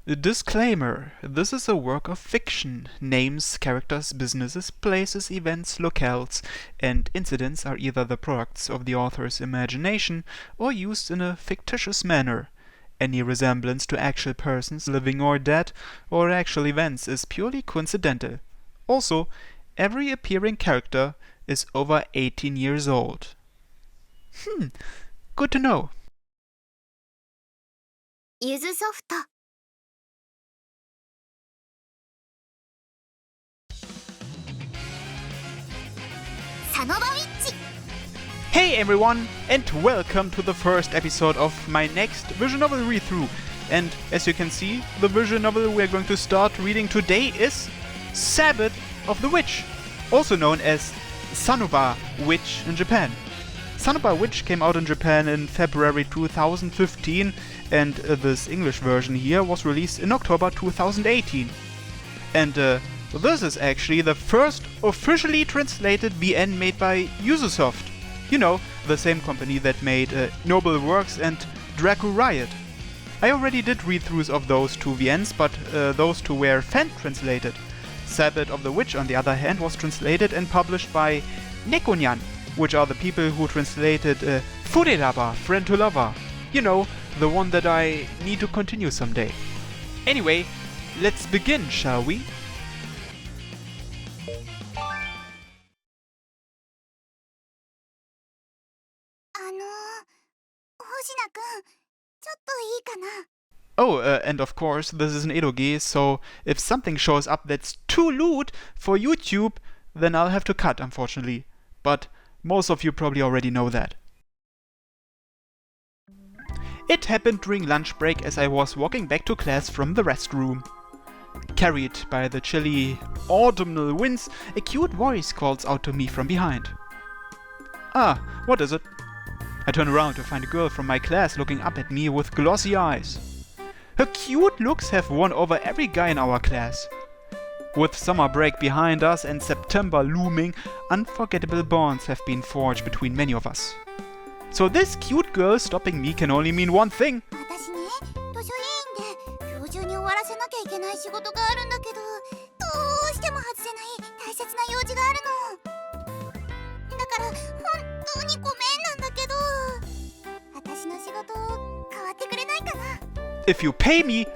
Disclaimer: this is a work of fiction. Names, characters, businesses, places, events, locales, and incidents are either the products of the author's imagination or used in a fictitious manner. Any resemblance to actual persons, living or dead, or actual events is purely coincidental. Also, every appearing character is over 18 years old. Good to know. ゆずソフト Hey everyone, and welcome to the first episode of my next visual novel read-through. And as you can see, the visual novel we're going to start reading today is Sabbat of the Witch, also known as Sanoba Witch in Japan. Sanoba Witch came out in Japan in February 2015, and this English version here was released in October 2018. And this is actually the first officially translated VN made by Ubisoft. You know, the same company that made Noble Works and Draco Riot. I already did read-throughs of those two VNs, but those two were fan-translated. Sabbat of the Witch, on the other hand, was translated and published by Nekonyan, which are the people who translated Fureraba, Friend to Lover. You know, the one that I need to continue someday. Anyway, let's begin, shall we? 星名くん、ちょっといいかな Oh, and of course, this is an eroge, so if something shows up that's too lewd for YouTube, then I'll have to cut, unfortunately. But most of you probably already know that. It happened during lunch break as I was walking back to class from the restroom. Carried by the chilly autumnal winds, a cute voice calls out to me from behind. Ah, what is it? I turn around to find a girl from my class looking up at me with glossy eyes. Her cute looks have won over every guy in our class. With summer break behind us and September looming, unforgettable bonds have been forged between many of us. So this cute girl stopping me can only mean one thing. 私ね、図書委員で今日中に終わらせなきゃいけない仕事があるんだけど、どうしても外せない大切な用事があるの。だから本当にごめんなんだけど、私の仕事変わってくれないかな。 If you pay me,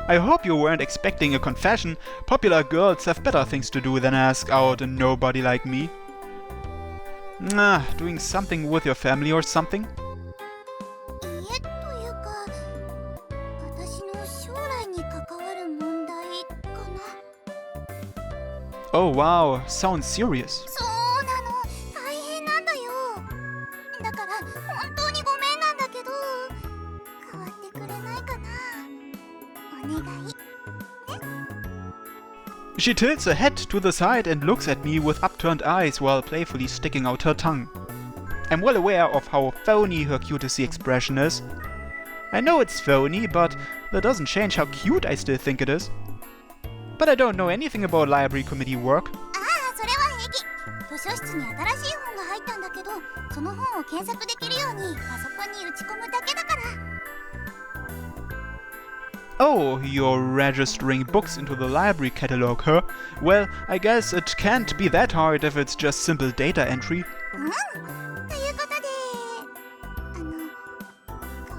I hope you weren't expecting a confession. Popular girls have better things to do than ask out a nobody like me. Doing something with your family or something? いいえ、というか、私の将来に関わる問題かな。 Oh wow, sounds serious. そうなの、大変なんだよ。だから本当にごめんなんだけど、変わってくれないかな。お願い。 She tilts her head to the side and looks at me with upturned eyes while playfully sticking out her tongue. I'm well aware of how phony her cutesy expression is. I know it's phony, but that doesn't change how cute I still think it is. But I don't know anything about library committee work. ああ、それは平気。図書室に新しい本が入ったんだけど、その本を検索できるようにパソコンに打ち込むだけだから。 Oh, you're registering books into the library catalog, huh? Well, I guess it can't be that hard if it's just simple data entry. うん。ということで、変わ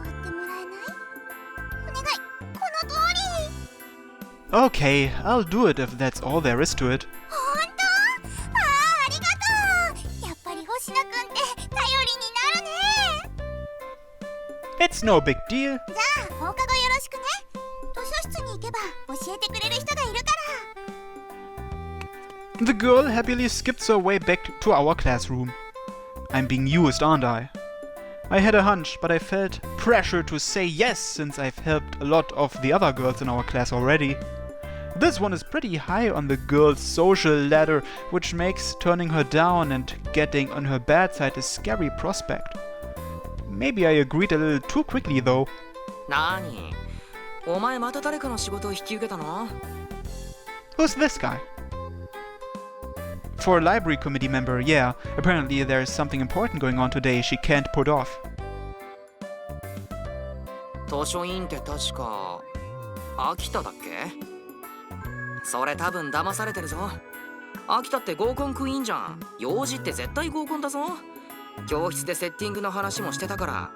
ってもらえない？お願い、この通り。 Okay, I'll do it if that's all there is to it. 本当？ああ、ありがとう。やっぱり星名くんって頼りになるね。 It's no big deal. じゃあ、放課後よろしくね。図書室に行けば教えてくれる人がいるから。 The girl happily skips her way back to our classroom. I'm being used, aren't I? I had a hunch, but I felt pressure to say yes since I've helped a lot of the other girls in our class already. This one is pretty high on the girl's social ladder, which makes turning her down and getting on her bad side a scary prospect. Maybe I agreed a little too quickly though. なに？お前また誰かの仕事を引き受けたの？ Who's this guy? For a library committee member, yeah. Apparently there's something important going on today she can't put off. 図書委員って確か秋田だっけ？それ多分騙されてるぞ。秋田って合コンクイーンじゃん。幼児って絶対合コンだぞ。教室でセッティングの話もしてたから。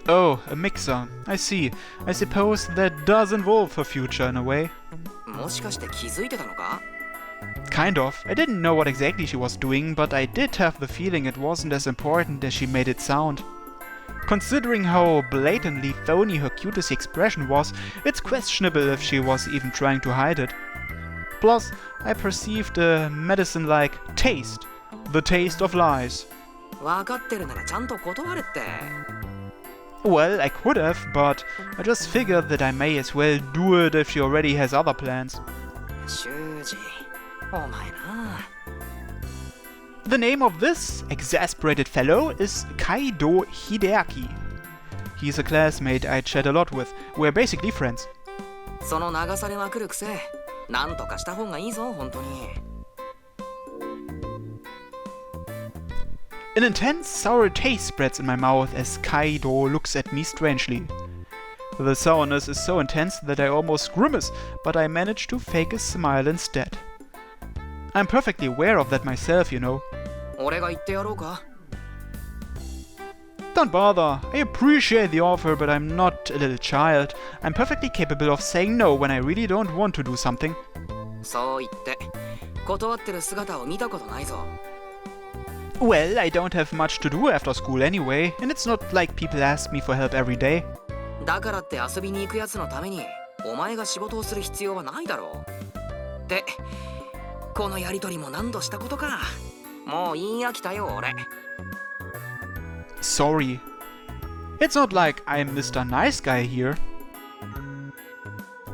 Oh, a mixer. I see. I suppose that does involve her future in a way. もしかして気づいてたのか？ Kind of. I didn't know what exactly she was doing, but I did have the feeling it wasn't as important as she made it sound. Considering how blatantly phony her cutesy expression was, it's questionable if she was even trying to hide it. Plus, I perceived a medicine-like taste. The taste of lies. 分かってるならちゃんと断れって。Well, I could have, but I just figured that I may as well do it if she already has other plans. 修二、お前な。The name of this exasperated fellow is Kaido Hideaki. He's a classmate I chat a lot with. We're basically friends. その流されまくる癖、なんとかした方がいいぞ、本当に。An intense sour taste spreads in my mouth as Kaido looks at me strangely. The sourness is so intense that I almost grimace, but I manage to fake a smile instead. I'm perfectly aware of that myself, you know. 俺が言ってやろうか？ Don't bother. I appreciate the offer, but I'm not a little child. I'm perfectly capable of saying no when I really don't want to do something. そう言って、断ってる姿を見たことないぞ。Well, I don't have much to do after school anyway, and it's not like people ask me for help every day. だからって遊びに行くやつのために、お前が仕事をする必要はないだろう。で、このやりとりも何度したことか。もう言い飽きたよ、俺。Sorry. It's not like I'm Mr. Nice Guy here.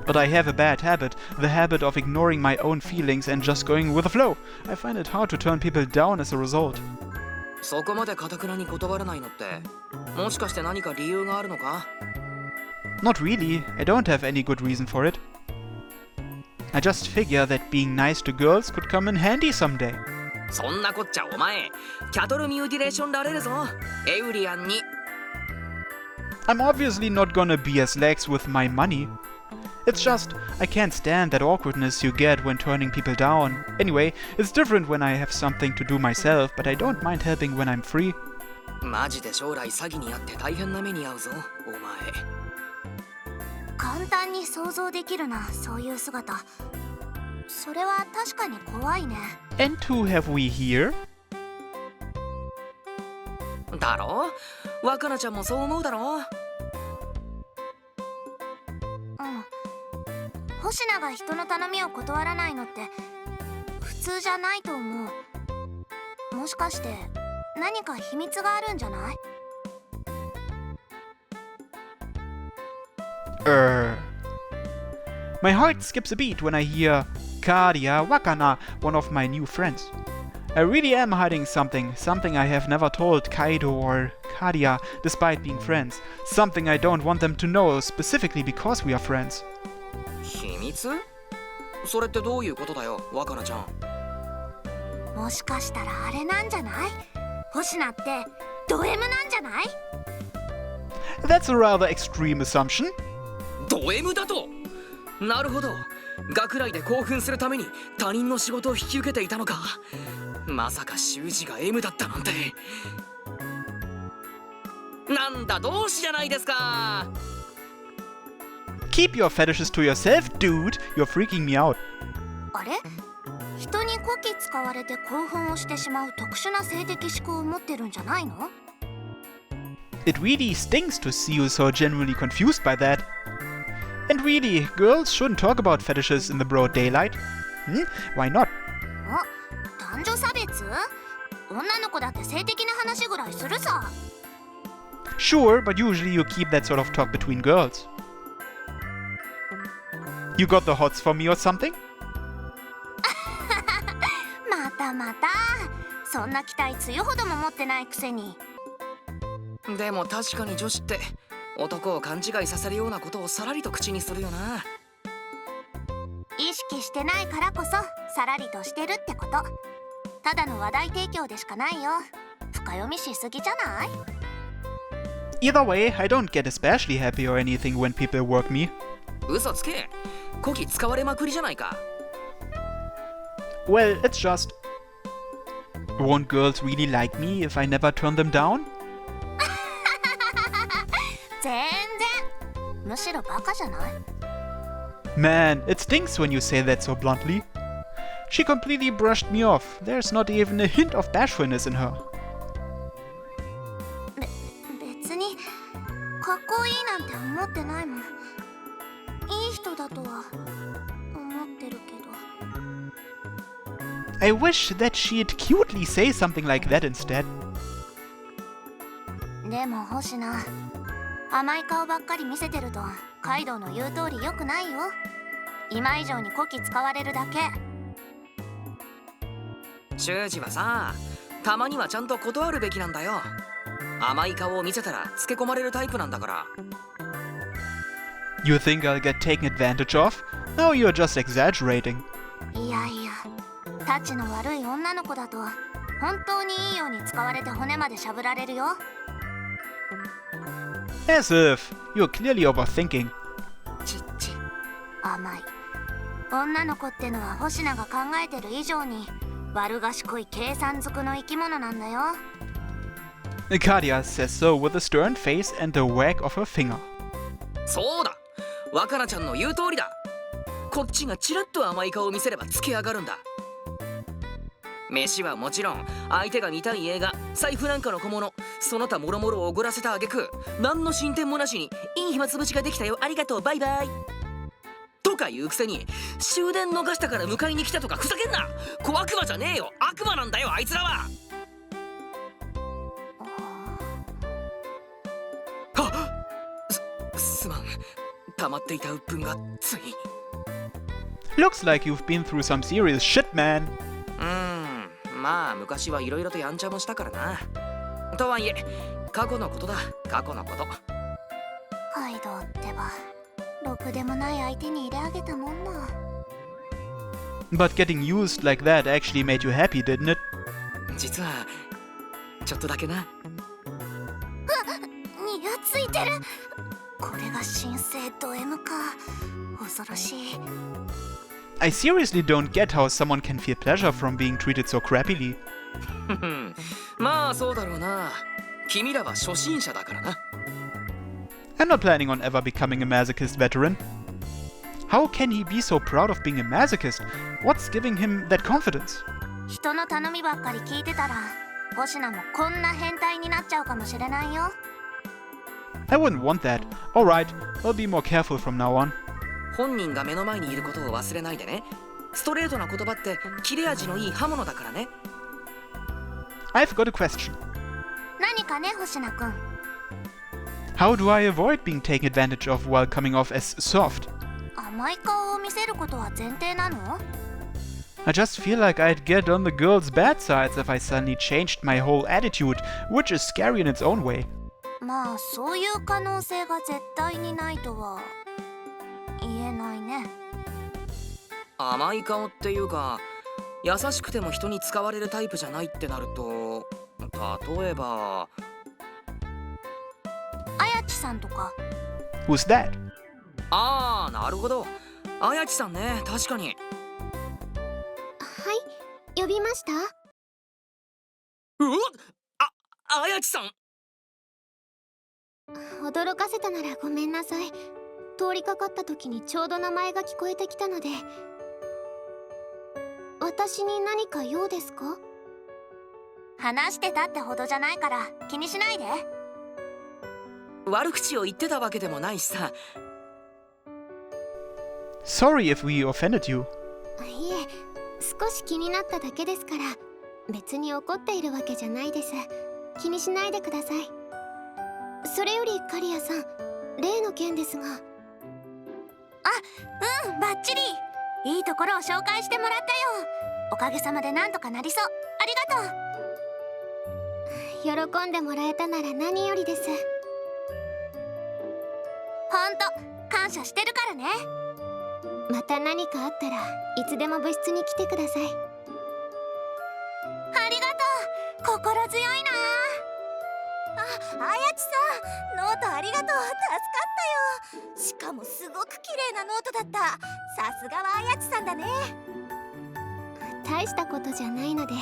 But I have a bad habit, the habit of ignoring my own feelings and just going with the flow. I find it hard to turn people down as a result. そこまで堅くなに断らないのって、もしかして何か理由があるのか？ Not really. I don't have any good reason for it. I just figure that being nice to girls could come in handy someday. そんなこっちゃお前、キャトルミューティレーションられるぞ、エウリアンに。I'm obviously not gonna be as lax with my money. It's just, I can't stand that awkwardness you get when turning people down. Anyway, it's different when I have something to do myself, but I don't mind helping when I'm free. マジで将来詐欺にあって大変な目に遭うぞ、お前。簡単に想像できるな、そういう姿。それは確かに怖いね。And who have we here? だろ？若菜ちゃんもそう思うだろ？星名が人の頼みを断らないのって普通じゃないと思う。もしかして何か秘密があるんじゃない？ My heart skips a beat when I hear Kadia Wakana, one of my new friends. I really am hiding something I have never told Kaido or Kadia, despite being friends. Something I don't want them to know, specifically because we are friends. 秘密？それってどういうことだよ、若菜ちゃん。もしかしたらあれなんじゃない？星名ってド M なんじゃない？ That's a rather extreme assumption. ド M だと？なるほど。学内で興奮するために他人の仕事を引き受けていたのか。まさか修二が M だったなんて。なんだ同志じゃないですか。Keep your fetishes to yourself, dude. You're freaking me out. あれ？人にこき使われて興奮をしてしまう特殊な性的思考を持ってるんじゃないの？ It really stings to see you so genuinely confused by that. And really, girls shouldn't talk about fetishes in the broad daylight. Why not? 男女差別？女の子だって性的な話ぐらいするさ。Sure, but usually you keep that sort of talk between girls. You got the hots for me or something? またまた。そんな期待強ほども持ってないくせに。でも確かに女子って男を勘違いさせるようなことをさらりと口にするよな。意識してないからこそさらりとしてるってこと。ただの話題提供でしかないよ。深読みしすぎじゃない？ Either way, I don't get especially happy or anything when people work me. 嘘つけ。こき使われまくりじゃないか。Well, it's just... Won't girls really like me if I never turn them down? 全然。むしろバカじゃない？ Man, it stinks when you say that so bluntly. She completely brushed me off. There's not even a hint of bashfulness in her. 別にかっこいいなんて思ってないもん。いい人だとは思ってるけど。I wish that she'd cutely say something like that instead. でも星名、甘い顔ばっかり見せてるとカイドウの言う通り良くないよ。今以上にこき使われるだけ。修二はさ、たまにはちゃんと断るべきなんだよ。甘い顔を見せたらつけ込まれるタイプなんだから。You think I'll get taken advantage of? No, you're just exaggerating. いやいや、タチの悪い女の子だと本当にいいように使われて骨までしゃぶられるよ。As if. You're clearly overthinking. ちっち甘い。女の子ってのは星名が考えてる以上に悪賢い計算づくの生き物なんだよ。Kadia says so with a stern face and a wag of her finger. そうだ、若菜ちゃんの言う通りだ。こっちがチラッと甘い顔を見せればつけ上がるんだ。飯はもちろん、相手が見たい映画、財布なんかの小物、その他もろもろをおごらせた挙句、何の進展もなしにいい暇つぶしができたよ、ありがとう、バイバイとか言うくせに、終電逃したから迎えに来たとかふざけんな。小悪魔じゃねえよ、悪魔なんだよ、あいつらは。すまん、溜まっていた鬱憤がつい。Looks like you've been through some serious shit, man. まあ昔はいろいろとやんちゃもしたからな。とはいえ過去のことだ、過去のこと。カイドウってばろくでもない相手に入れあげたもんな。 But getting used like that actually made you happy, didn't it? 実はちょっとだけな。にやついてる。これが新生ド M か。恐ろしい。I seriously don't get how someone can feel pleasure from being treated so crappily. まあそうだろうな。君らは初心者だからな。I'm not planning on ever becoming a masochist veteran. How can he be so proud of being a masochist? What's giving him that confidence? 人の頼みばっかり聞いてたら星名もこんな変態になっちゃうかもしれないよ。 I wouldn't want that. Alright, I'll be more careful from now on. 本人が目の前にいることを忘れないでね。ストレートな言葉って切れ味のいい刃物だからね。 I've got a question. 何かね星名くん。 How do I avoid being taken advantage of while coming off as soft? 甘い顔を見せることは前提なの？ I just feel like I'd get on the girl's bad sides if I suddenly changed my whole attitude, which is scary in its own way. まあそういう可能性が絶対にないとは言えないね。甘い顔っていうか、優しくても人に使われるタイプじゃないってなると、例えばあやちさんとか。 Who's that? ああ、なるほど。あやちさんね、確かに。はい、呼びました。うわっ、あやちさん。驚かせたならごめんなさい。通りかかった時にちょうど名前が聞こえてきたので。私に何か用ですか？話してたってほどじゃないから気にしないで。悪口を言ってたわけでもないしさ。Sorry if we offended you. いえ、少し気になっただけですから。別に怒っているわけじゃないです。気にしないでください。それよりカリアさん、例の件ですが。バッチリ。いいところを紹介してもらったよ。おかげさまでなんとかなりそう。ありがとう。喜んでもらえたなら何よりです。ほんと感謝してるからね。また何かあったらいつでも部室に来てください。ありがとう。心強いな。あやちさん、ノートありがとう。助かったよ。しかもすごく綺麗なノートだった。さすがはあやちさんだね。大したことじゃないので。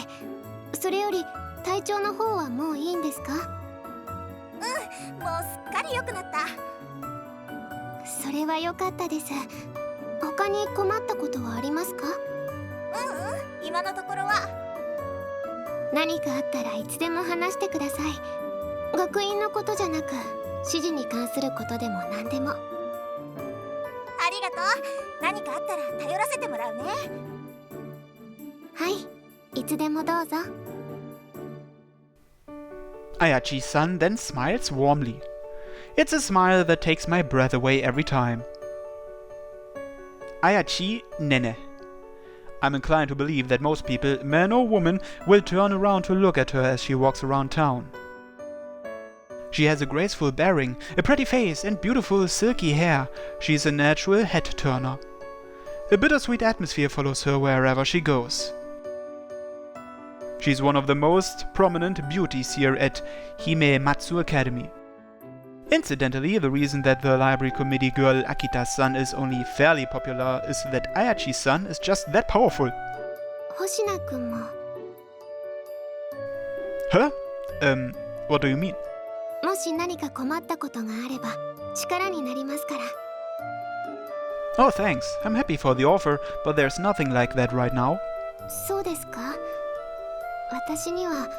それより体調の方はもういいんですか？もうすっかり良くなった。それは良かったです。他に困ったことはありますか？今のところは。何かあったらいつでも話してください。学院のことじゃなく指示に関することでも何でも。ありがとう。何かあったら頼らせてもらうね。はい、いつでもどうぞ。Ayachi-san then smiles warmly. It's a smile that takes my breath away every time. Ayachi Nene. I'm inclined to believe that most people, man or woman, will turn around to look at her as she walks around town. She has a graceful bearing, a pretty face and beautiful silky hair. She's a natural head-turner. A bittersweet atmosphere follows her wherever she goes. She's one of the most prominent beauties here at Hime-Matsu Academy. Incidentally, the reason that the library committee girl Akita-san is only fairly popular is that Ayachi-san is just that powerful. 星名くんも。Huh? What do you mean? もし何か困ったことがあれば力になりますから。Oh, thanks. I'm happy for the offer, but there's nothing like that right now. そうですか？私には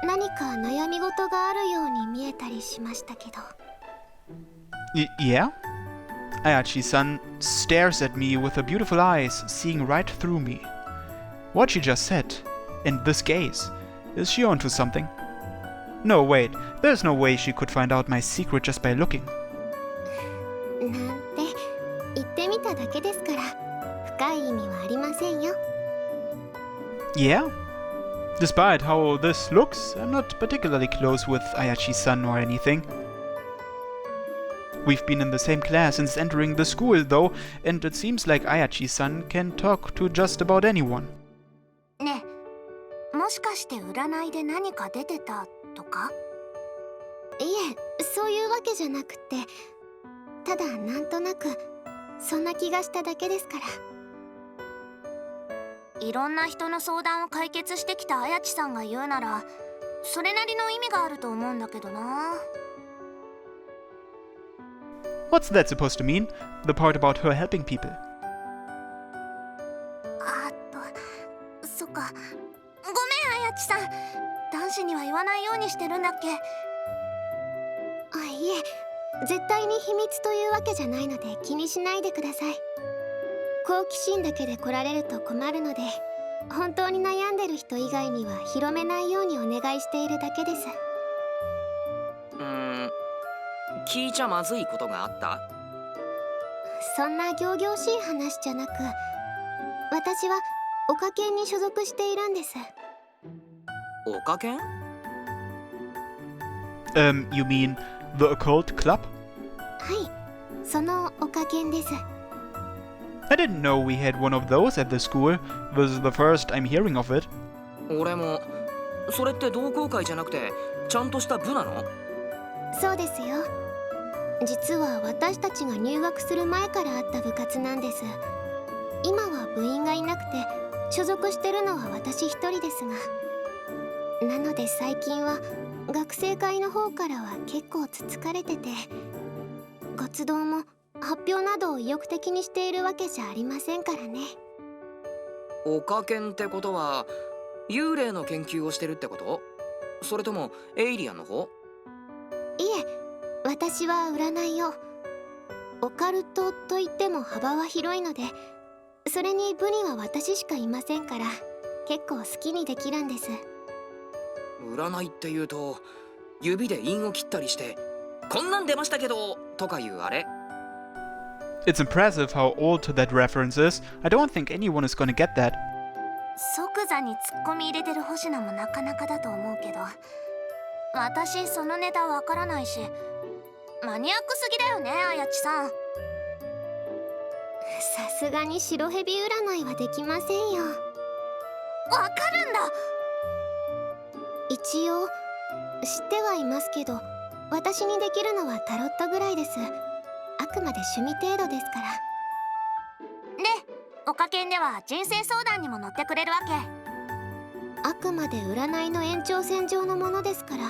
何か悩み事があるように見えたりしましたけど。Yeah? Ayachi-san stares at me with her beautiful eyes, seeing right through me. What she just said, and this gaze, is she onto something? No, wait, there's no way she could find out my secret just by looking. なんて言ってみただけですから深い意味はありませんよ。Yeah? Despite how this looks, I'm not particularly close with Ayachi-san or anything. We've been in the same class since entering the school, though, and it seems like Ayachi-san can talk to just about anyone. ねえ、もしかして占いで何か出てたとか？いえ、そういうわけじゃなくて、ただなんとなくそんな気がしただけですから。いろんな人の相談を解決してきたあやちさんが言うなら、それなりの意味があると思うんだけどな。What's that supposed to mean? The part about her helping people. そっか。ごめんあやちさん。男子には言わないようにしてるんだっけ？あ、いえ、絶対に秘密というわけじゃないので気にしないでください。好奇心だけで来られると困るので、本当に悩んでる人以外には広めないようにお願いしているだけです。聞いちゃまずいことがあった？そんな仰々しい話じゃなく、私はオカ研に所属しているんです。オカ研？ You mean the occult club? はい、そのオカ研です。I didn't know we had one of those at the school. This is the first I'm hearing of it. 俺も。それって同好会じゃなくてちゃんとした部なの？そうですよ。実は私たちが入学する前からあった部活なんです。今は部員がいなくて所属してるのは私一人ですが、なので最近は学生会の方からは結構つつかれてて、活動も発表などを意欲的にしているわけじゃありませんからね。オカ研ってことは幽霊の研究をしてるってこと？それともエイリアンの方？いえ、私は占いを。オカルトといっても幅は広いので、それに部には私しかいませんから結構好きにできるんです。占いっていうと指で印を切ったりしてこんなん出ましたけどとかいうあれ？ It's impressive how old that reference is. I don't think anyone is gonna get that. 即座にツッコミ入れてる星名もなかなかだと思うけど、私そのネタわからないし、マニアックすぎだよねあやちさん。さすがに白蛇占いはできませんよ。わかるんだ。一応知ってはいますけど、私にできるのはタロットぐらいです。あくまで趣味程度ですから。で、オカ研では人生相談にも乗ってくれるわけ。あくまで占いの延長線上のものですから、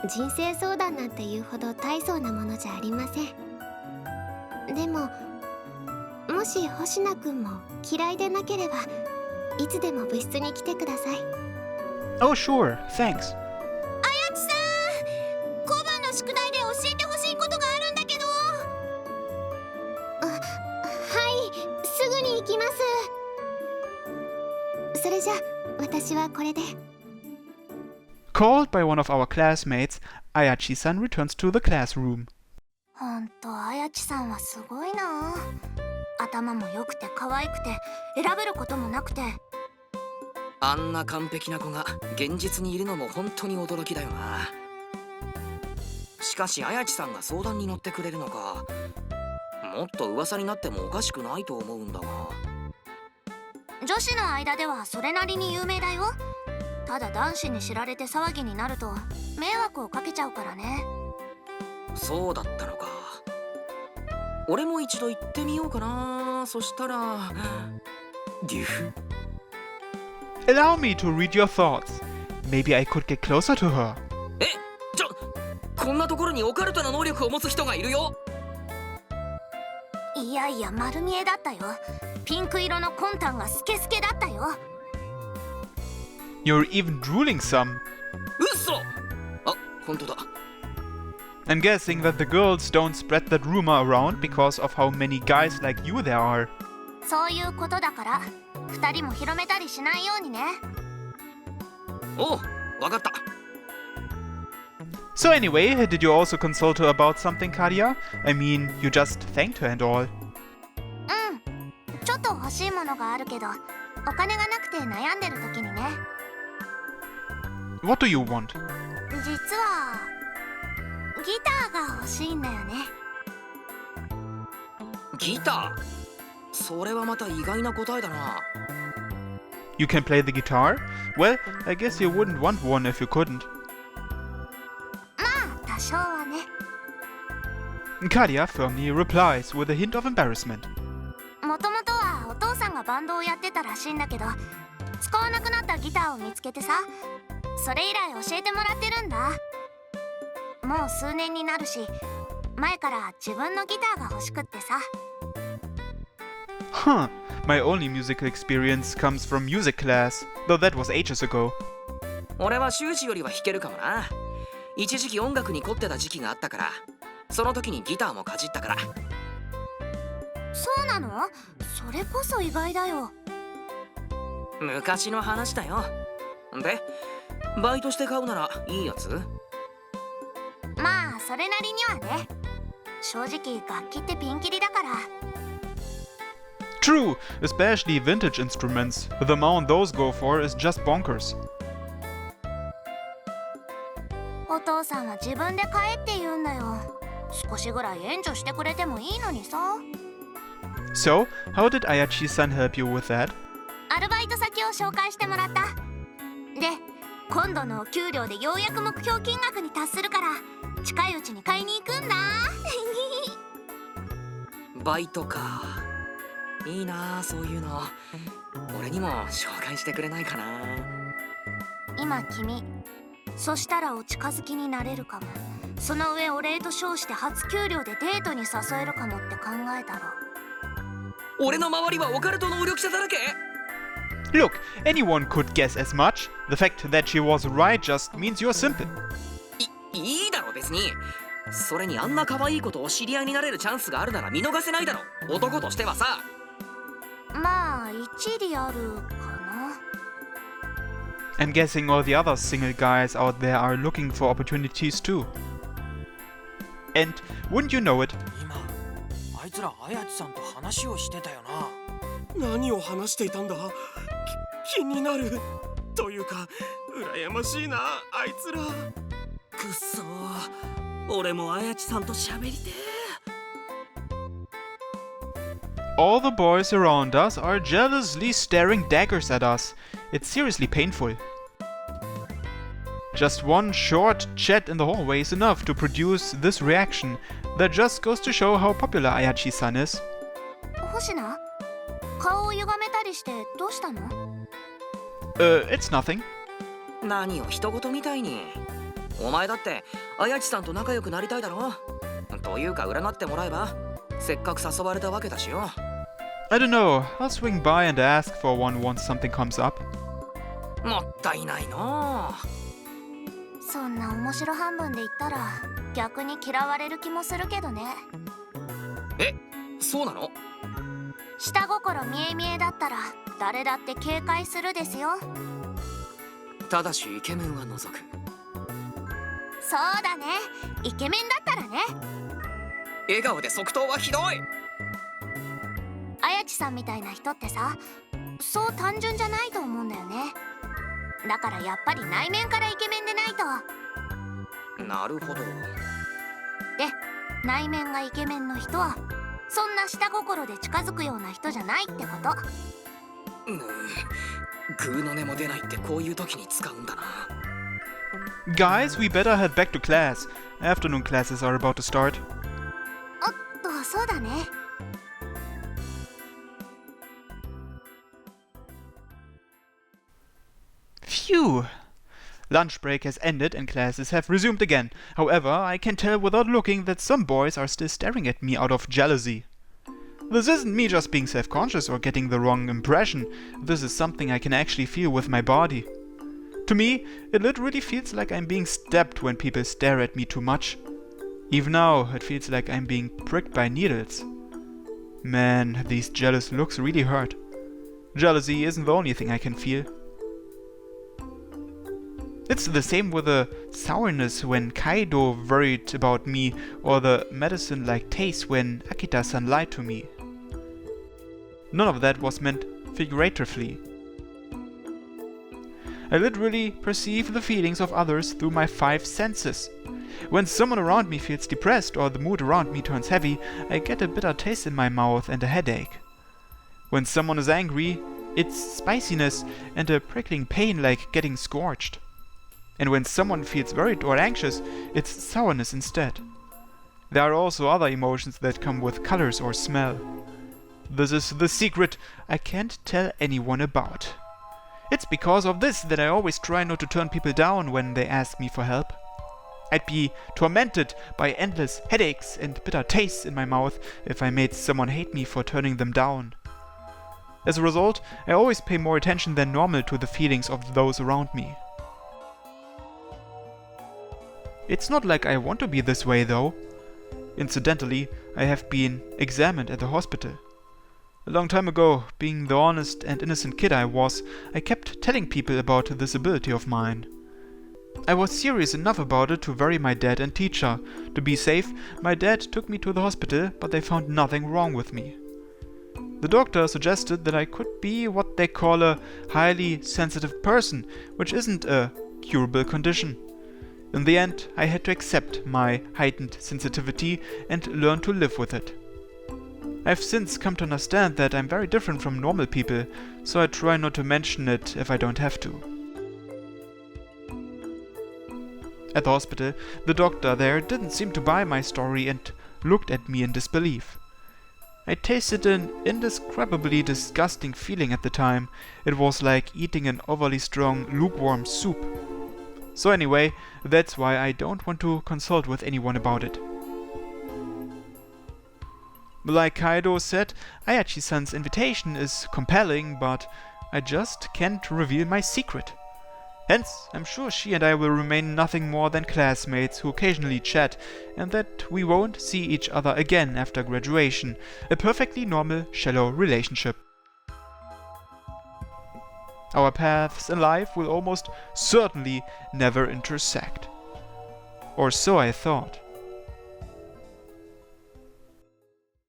人生相談なんていうほど大層なものじゃありません。でも、もし星名くんも嫌いでなければ、いつでも部室に来てください。Oh, sure, thanks. あやちさん、交番の宿題で教えてほしいことがあるんだけど。はい、すぐに行きます。それじゃ、私はこれで。Called by one of our classmates, Ayachi-san returns to the classroom. ほんと、あやちさんはすごいな。頭も良くて可愛くて、選べることもなくて。あんな完璧な子が現実にいるのも本当に驚きだよな。しかし綾地さんが相談に乗ってくれるのか。もっと噂になってもおかしくないと思うんだが。女子の間ではそれなりに有名だよ。ただ男子に知られて騒ぎになると迷惑をかけちゃうからね。そうだったのか。俺も一度行ってみようかな。そしたらデュフ。Allow me to read your thoughts. Maybe I could get closer to her. こんなところにオカルトの能力を持つ人がいるよ。いやいや、丸見えだったよ。ピンク色の魂胆がスケスケだったよ。You're even drooling some. 嘘。あ、本当だ。I'm guessing that the girls don't spread that rumor around because of how many guys like you there are. そういうことだから、二人も広めたりしないようにね。おう、わかった。So anyway, did you also consult her about something, Kadia? I mean, you just thanked her and all. うん。ちょっと欲しいものがあるけど、お金がなくて悩んでる時にね。What do you want? 実はギターが欲しいんだよね。ギター？それはまた意外な答えだな。You can play the guitar? Well, I guess you wouldn't want one if you couldn't. まあ多少はね。Kadia firmly replies with a hint of embarrassment. もともとはお父さんがバンドをやってたらしいんだけど、使わなくなったギターを見つけてさ、それ以来教えてもらってるんだ。もう数年になるし、前から自分のギターが欲しくってさ。Huh, my only musical experience comes from music class, though that was ages ago. 俺は修士よりは弾けるかもな。一時期音楽に凝ってた時期があったから、その時にギターもかじったから。そうなの？それこそ意外だよ。昔の話だよ。で、バイトして買うならいいやつ？まあそれなりにはね。正直楽器ってピンキリだから。True, especially vintage instruments. The amount those go for is just bonkers. お父さんは自分で買えって言うんだよ。少しぐらい援助してくれてもいいのにさ。So, how did Ayachi-san help you with that? アルバイト先を紹介してもらった。で、今度のお給料でようやく目標金額に達するから、近いうちに買いに行くんだ。バイトか。いいなあ、そういうの。俺にも紹介してくれないかな。今君、そしたらお近づきになれるかも。その上お礼と称して初給料でデートに誘えるかもって考えたら。俺の周りはオカルト能力者だらけ。 Look, anyone could guess as much. The fact that she was right just means you're simple. いいだろ別に。それにあんな可愛い子とお知り合いになれるチャンスがあるなら見逃せないだろ、男としてはさ。まあ一理あるかな。I'm guessing all the other single guys out there are looking for opportunities too. And wouldn't you know it? 今あいつら綾地さんと話をしてたよな。何を話していたんだ？気になるというか羨ましいな、あいつら。くっそー、俺も綾地さんと喋りてー。 All the boys around us are jealously staring daggers at us. It's seriously painful. Just one short chat in the hallway is enough to produce this reaction that just goes to show how popular Ayachi-san is. 星名顔を歪めたりしてどうしたの？ It's nothing. 何を人事みたいに。お前だって綾地さんと仲良くなりたいだろ。というか占ってもらえば。せっかく誘われたわけだしよ。I don't know, I'll swing by and ask for one once something comes up. もったいないの。そんな面白半分で言ったら逆に嫌われる気もするけどね。え、そうなの？下心見え見えだったら誰だって警戒するですよ。ただしイケメンは除く。そうだね、イケメンだったらね。笑顔で即答はひどい。綾地さんみたいな人ってさ、そう単純じゃないと思うんだよね。だからやっぱり内面からイケメンでないと。なるほど。で、内面がイケメンの人はそんな下心で近づくような人じゃないってこと。グーの音も出ないってこういう時に使うんだな。Guys, we better head back to class. Afternoon classes are about to start. おっと、そうだね。Phew! Lunch break has ended and classes have resumed again. However, I can tell without looking that some boys are still staring at me out of jealousy. This isn't me just being self-conscious or getting the wrong impression. This is something I can actually feel with my body. To me, it literally feels like I'm being stabbed when people stare at me too much. Even now, it feels like I'm being pricked by needles. Man, these jealous looks really hurt. Jealousy isn't the only thing I can feel. It's the same with the sourness when Kaido worried about me, or the medicine-like taste when Akita-san lied to me. None of that was meant figuratively. I literally perceive the feelings of others through my 5 senses. When someone around me feels depressed or the mood around me turns heavy, I get a bitter taste in my mouth and a headache. When someone is angry, it's spiciness and a prickling pain like getting scorched. And when someone feels worried or anxious, it's sourness instead. There are also other emotions that come with colors or smell. This is the secret I can't tell anyone about. It's because of this that I always try not to turn people down when they ask me for help. I'd be tormented by endless headaches and bitter tastes in my mouth if I made someone hate me for turning them down. As a result, I always pay more attention than normal to the feelings of those around me. It's not like I want to be this way though. Incidentally, I have been examined at the hospital. A long time ago, being the honest and innocent kid I was, I kept telling people about this ability of mine. I was serious enough about it to worry my dad and teacher. To be safe, my dad took me to the hospital, but they found nothing wrong with me. The doctor suggested that I could be what they call a highly sensitive person, which isn't a curable condition. In the end, I had to accept my heightened sensitivity and learn to live with it. I've since come to understand that I'm very different from normal people, so I try not to mention it if I don't have to. At the hospital, the doctor there didn't seem to buy my story and looked at me in disbelief. I tasted an indescribably disgusting feeling at the time. It was like eating an overly strong, lukewarm soup. So anyway, that's why I don't want to consult with anyone about it. Like Kaido said, Ayachi-san's invitation is compelling, but I just can't reveal my secret. Hence, I'm sure she and I will remain nothing more than classmates who occasionally chat, and that we won't see each other again after graduation, a perfectly normal, shallow relationship. Our paths in life will almost certainly never intersect. Or so I thought.